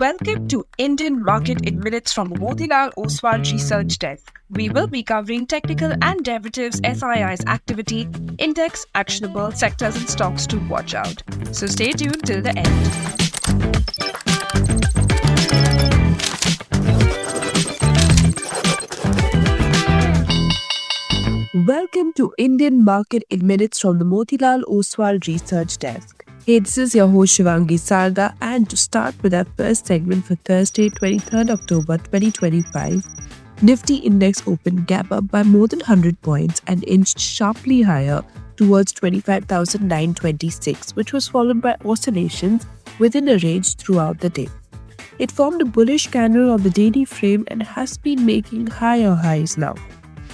Welcome to Indian Market in Minutes from Motilal Oswal Research Desk. We will be covering technical and derivatives SII's activity, index, actionable sectors and stocks to watch out. So stay tuned till the end. Welcome to Indian Market in Minutes from the Motilal Oswal Research Desk. Hey, this is your host Shivangi Sarda, and to start with our first segment for Thursday, 23rd October 2025, Nifty Index opened gap up by more than 100 points and inched sharply higher towards 25,926, which was followed by oscillations within a range throughout the day. It formed a bullish candle on the daily frame and has been making higher highs now.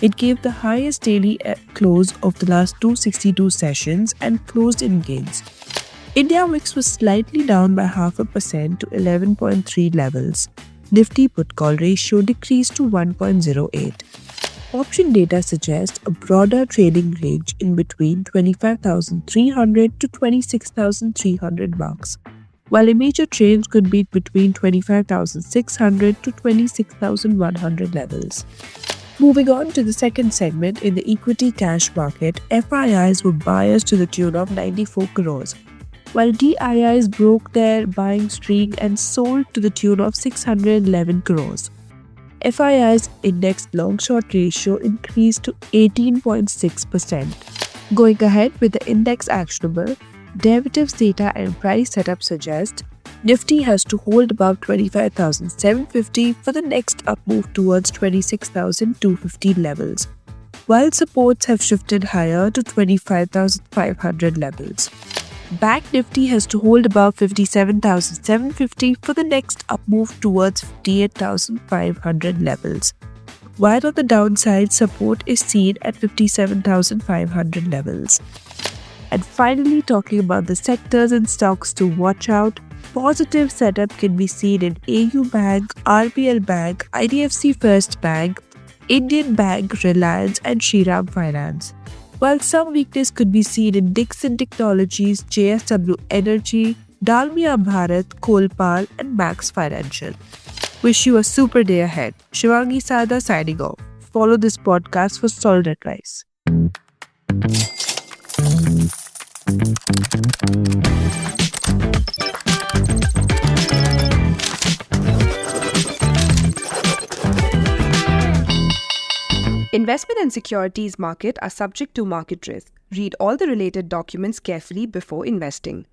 It gave the highest daily close of the last 262 sessions and closed in gains. India VIX was slightly down by 0.5% to 11.3 levels. Nifty put call ratio decreased to 1.08. Option data suggests a broader trading range in between 25,300 to 26,300 marks, while a major trades could be between 25,600 to 26,100 levels. Moving on to the second segment, in the equity cash market, FIIs were buyers to the tune of 94 crores, while DIIs broke their buying streak and sold to the tune of 611 crores. FII's index long-short ratio increased to 18.6%. Going ahead with the index actionable, derivatives data and price setup suggest Nifty has to hold above 25,750 for the next up move towards 26,250 levels, while supports have shifted higher to 25,500 levels. Bank Nifty has to hold above 57,750 for the next up move towards 58,500 levels, while on the downside support is seen at 57,500 levels. And finally, talking about the sectors and stocks to watch out, positive setup can be seen in AU Bank, RBL Bank, IDFC First Bank, Indian Bank, Reliance and Shriram Finance, while some weakness could be seen in Dixon Technologies, JSW Energy, Dalmia Bharat, Kolpal and Max Financial. Wish you a super day ahead. Shivangi Sarda signing off. Follow this podcast for solid advice. Investment and securities market are subject to market risk. Read all the related documents carefully before investing.